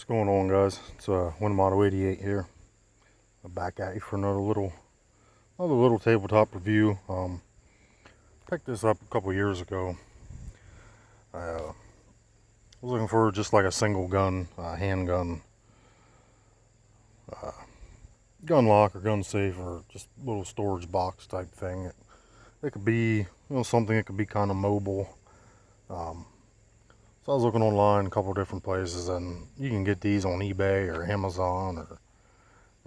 What's going on, guys? It's Winmotto 88 here. I'm back at you for another little tabletop review. Picked this up a couple years ago. I was looking for just like a single gun, handgun, gun lock or gun safe, or just little storage box type thing. It could be, something that could be kind of mobile. So I was looking online a couple different places, and you can get these on eBay or Amazon, or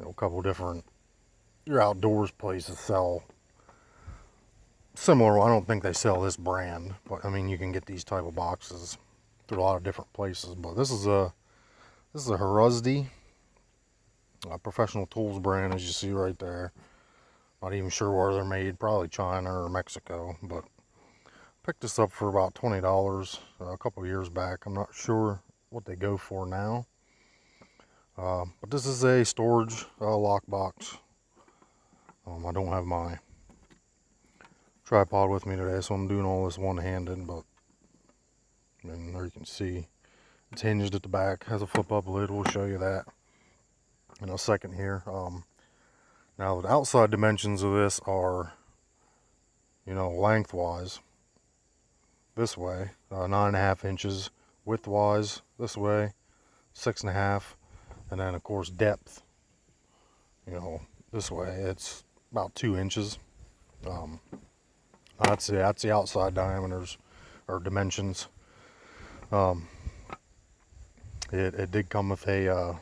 a couple different your outdoors places sell similar. I don't think they sell this brand, but I mean you can get these type of boxes through a lot of different places. But this is a Horusdy, a professional tools brand, as you see right there. Not even sure where they're made, probably China or Mexico, but picked this up for about $20 a couple years back. I'm not sure what they go for now, but this is a storage lock box. I don't have my tripod with me today, so I'm doing all this one-handed, but I mean, there you can see it's hinged at the back, has a flip-up lid. We'll show you that in a second here. Now the outside dimensions of this are, lengthwise this way, 9.5 inches, widthwise this way, 6.5, and then of course depth, this way it's about 2 inches. That's the outside diameters or dimensions. It did come with a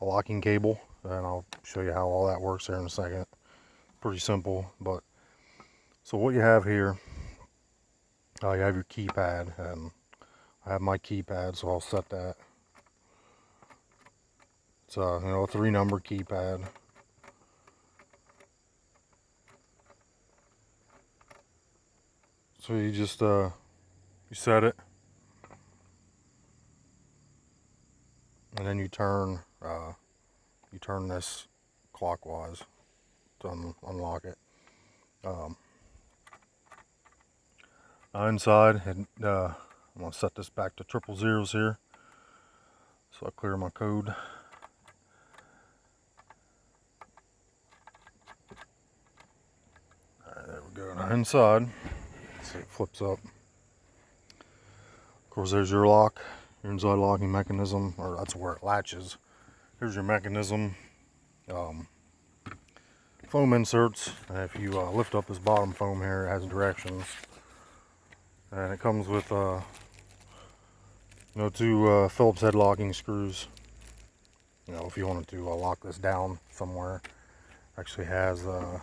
locking cable, and I'll show you how all that works here in a second. Pretty simple, but so what you have here, you have your keypad, and I have my keypad, so I'll set that. It's a 3-number keypad. So you just you set it, and then you turn this clockwise to unlock it. Inside, and I'm gonna set this back to 000 here, so I clear my code. Alright, there we go. Now inside, see, it flips up. Of course, there's your lock, your inside locking mechanism, or that's where it latches. Here's your mechanism. Foam inserts, and if you lift up this bottom foam here, it has directions, and it comes with 2 Phillips head locking screws. If you wanted to lock this down somewhere, actually has there's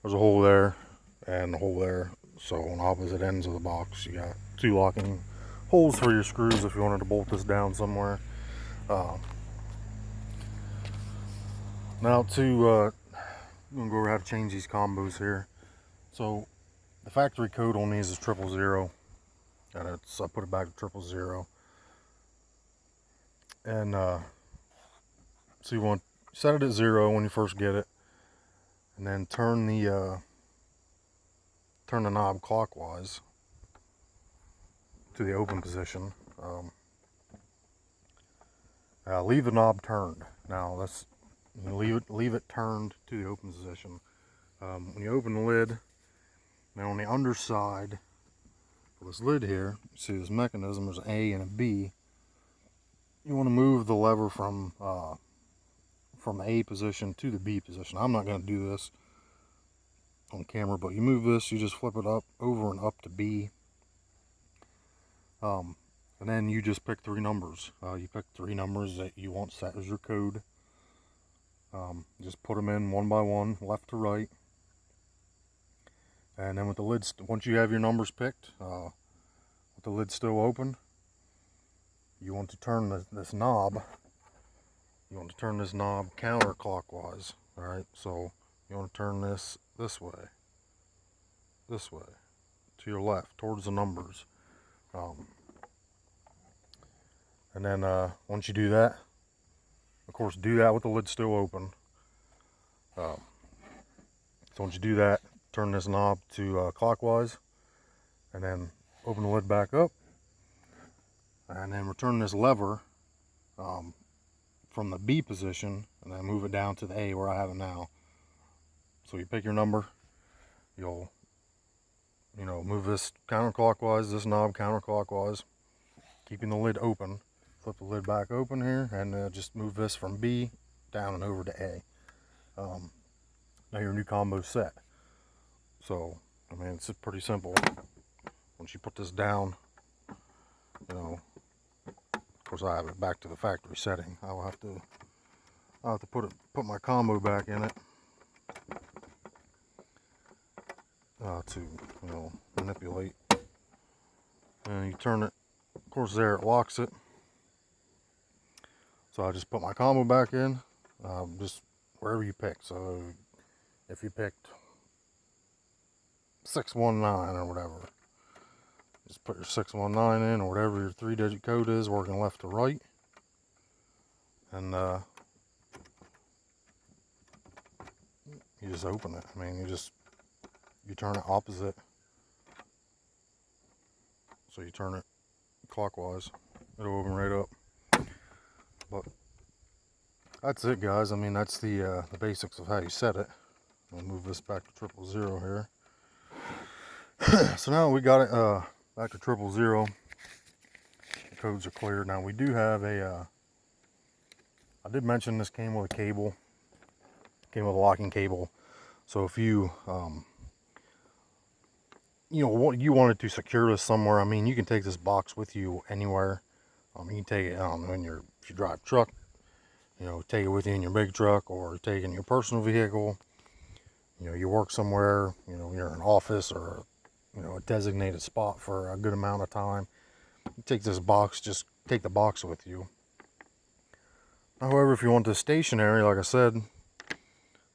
a hole there and a hole there, so on opposite ends of the box you got 2 locking holes for your screws if you wanted to bolt this down somewhere. Now I'm gonna go over how to change these combos here. So the factory code on these is 000, and I put it back to 000. And so you want to set it at 0 when you first get it, and then turn the knob clockwise to the open position. Leave the knob turned. Now that's leave it turned to the open position. When you open the lid, now on the underside of this lid here, you see this mechanism. There's an A and a B. You want to move the lever from the A position to the B position. I'm not going to do this on camera, but you move this, you just flip it up, over and up to B. And then you just pick 3 numbers. You pick 3 numbers that you want set as your code. Just put them in one by one, left to right. And then with the lid, once you have your numbers picked, with the lid still open, you want to turn this knob. You want to turn this knob counterclockwise. All right, so you want to turn this way, to your left, towards the numbers. And then once you do that, of course, do that with the lid still open. So once you do that, turn this knob to clockwise, and then open the lid back up. and then return this lever from the B position, and then move it down to the A where I have it now. So you pick your number, you'll move this counterclockwise, this knob counterclockwise, keeping the lid open. Flip the lid back open here, and just move this from B down and over to A. Now your new combo's set. So, I mean, it's pretty simple. Once you put this down, of course I have it back to the factory setting. I'll have to put my combo back in it to manipulate. And you turn it. Of course, there it locks it. So I just put my combo back in, just wherever you pick. So if you picked 619 or whatever, just put your 619 in, or whatever your 3-digit code is, working left to right. And you just open it. I mean, you turn it opposite. So you turn it clockwise, it'll open right up. But that's it, guys. I mean, that's the basics of how you set it. I'll move this back to 000 here. So now we got it back to 000. The codes are cleared. Now we do have I did mention this came with a cable. Came with a locking cable. So if you you wanted to secure this somewhere, I mean, you can take this box with you anywhere. You can take it if you drive a truck, take it with you in your big truck, or take it in your personal vehicle. You work somewhere, you're in an office or a designated spot for a good amount of time. You take this box, just take the box with you. However, if you want this stationary, like I said,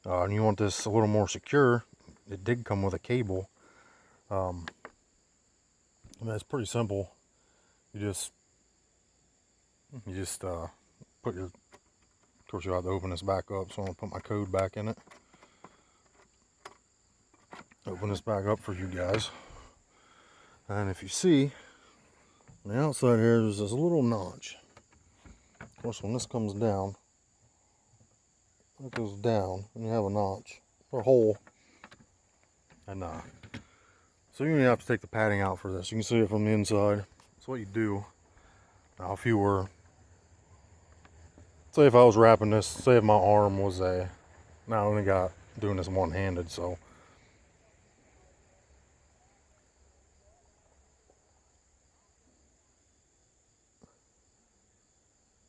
and you want this a little more secure, it did come with a cable. I mean, it's pretty simple. You just put your, of course you'll have to open this back up, so I'm going to put my code back in it. Open this back up for you guys. And if you see, on the outside here, there's this little notch. Of course, when this comes down, it goes down, and you have a notch, or a hole. And so you have to take the padding out for this. You can see it from the inside. That's what you do. Now, if you were, say if I was wrapping this, say if my arm was now I only got doing this one-handed, so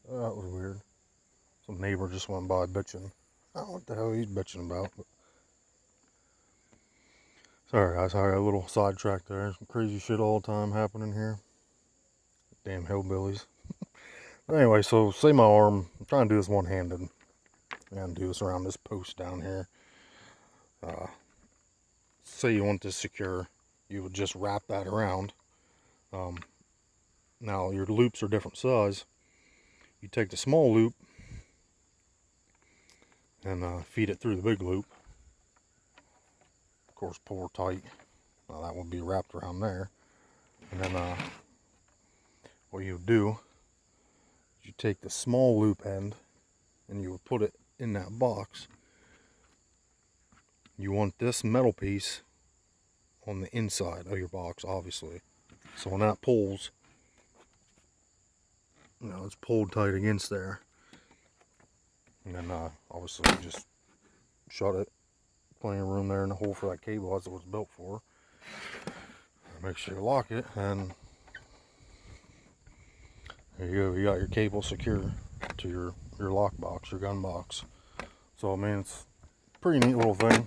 that was weird. Some neighbor just went by bitching. I don't know what the hell he's bitching about. But sorry guys, I got a little sidetracked there. Some crazy shit all the time happening here. Damn hillbillies. Anyway, so say my arm, I'm trying to do this one-handed and do this around this post down here. Say you want this secure, you would just wrap that around. Now your loops are different size. You take the small loop and feed it through the big loop. Of course, pull tight. Now that would be wrapped around there. And then what you would do, you take the small loop end and you would put it in that box. You want this metal piece on the inside of your box, obviously. So when that pulls, it's pulled tight against there. And then obviously you just shut it. Plenty of room there in the hole for that cable as it was built for. Make sure you lock it, and there you go. You got your cable secure to your lock box, your gun box. So I mean, it's a pretty neat little thing.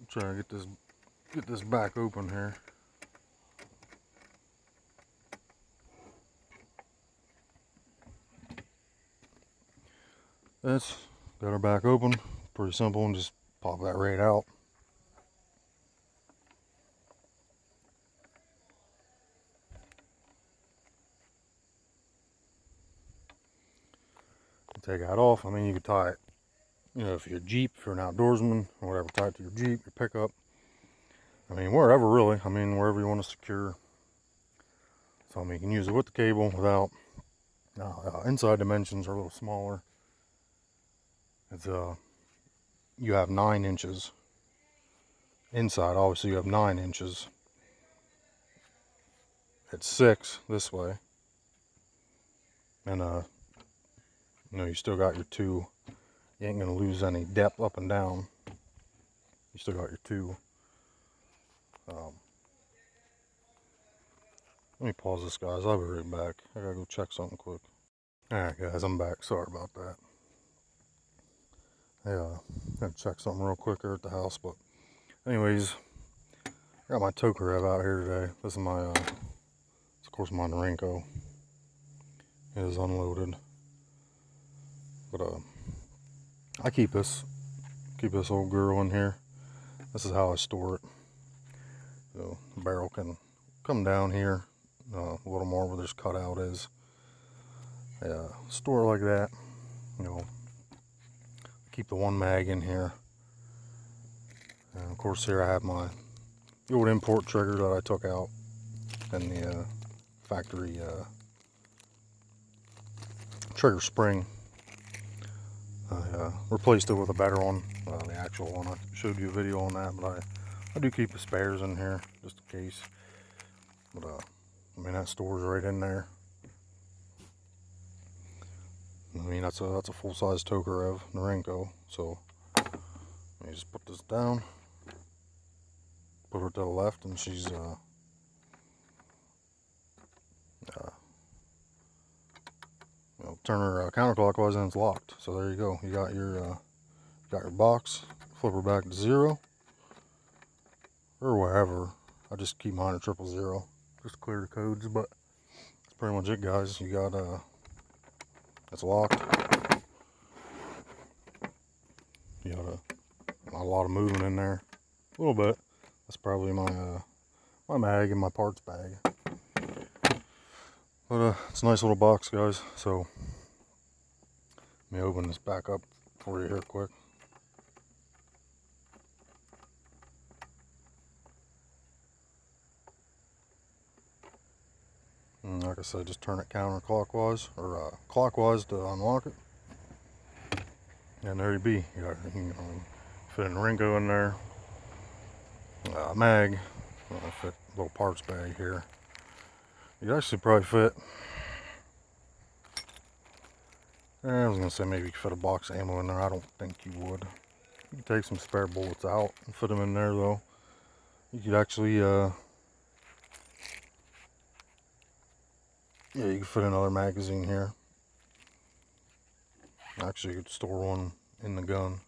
Try to get this back open here. That's got her back open. Pretty simple, and just pop that right out. Take that off. I mean, you could tie it, if you're a Jeep, if you're an outdoorsman or whatever, tie it to your Jeep, your pickup. I mean, wherever really. I mean, wherever you want to secure. So I mean, you can use it with the cable, without. Inside dimensions are a little smaller. It's you have 9 inches inside. Obviously, you have 9 inches. It's 6 this way, and you still got your 2. You ain't gonna lose any depth up and down. You still got your 2. Let me pause this, guys. I'll be right back. I gotta go check something quick. Alright, guys, I'm back. Sorry about that. I gotta check something real quick here at the house. But, anyways, I got my Tokarev out here today. This is my, of course, my Norinco. It is unloaded. But, I keep this old girl in here. This is how I store it. So, the barrel can come down here. A little more where this cutout is. Store it like that. Keep the 1 mag in here. And of course, here I have the old import trigger that I took out, and the factory trigger spring. I replaced it with a better one, the actual one. I showed you a video on that, but I do keep the spares in here just in case. But I mean, that stores right in there. I mean, that's a full-size Tokarev Norinco. So let me just put this down, put her to the left, and she's turn her counterclockwise and it's locked. So there you go. You got your box. Flip her back to 0 or wherever. I just keep mine at 000 just to clear the codes. But that's pretty much it, guys. You got it's locked. You got not a lot of movement in there. A little bit. That's probably my my mag and my parts bag. But it's a nice little box, guys. So let me open this back up for you here quick. And like I said, just turn it counterclockwise or clockwise to unlock it. And there you be. You got fit a Norinco in there. Mag. Fit a little parts bag here. You'd actually probably fit. I was gonna say maybe you could fit a box of ammo in there. I don't think you would. You could take some spare bullets out and fit them in there, though. You could actually, yeah, you could fit another magazine here. Actually, you could store one in the gun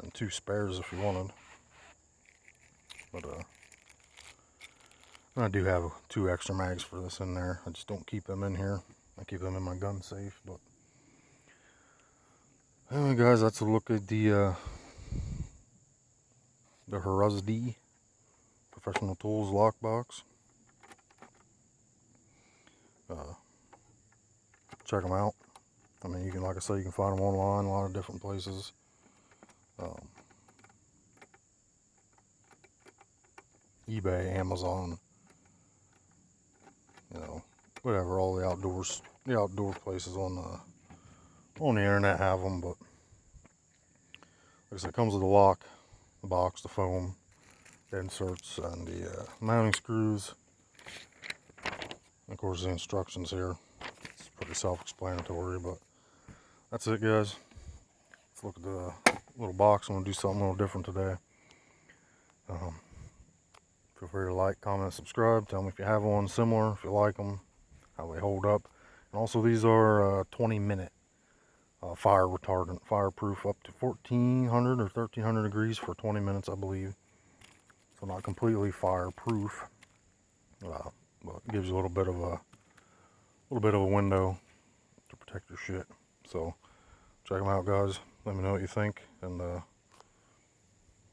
and 2 spares if you wanted. But I do have 2 extra mags for this in there. I just don't keep them in here. I keep them in my gun safe. But anyway, guys, that's a look at the Horusdy Professional Tools lockbox. Check them out. I mean, you can, like I said, you can find them online, a lot of different places. eBay, Amazon, whatever. All the outdoor places on the internet have them. But like I said, it comes with the lock, the box, the foam, the inserts, and the mounting screws. And of course, the instructions here. It's pretty self-explanatory, but that's it, guys. Let's look at the little box. I'm going to do something a little different today. Feel free to like, comment, subscribe. Tell me if you have one similar, if you like them, how they hold up. And also, these are 20-minute fire retardant, fireproof up to 1400 or 1300 degrees for 20 minutes, I believe. So not completely fireproof, but it gives you a little bit of a window to protect your shit. So check them out, guys. Let me know what you think, and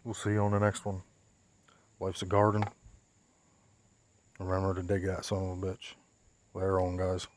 we'll see you on the next one. Life's a garden. Remember to dig that son of a bitch. Later on, guys.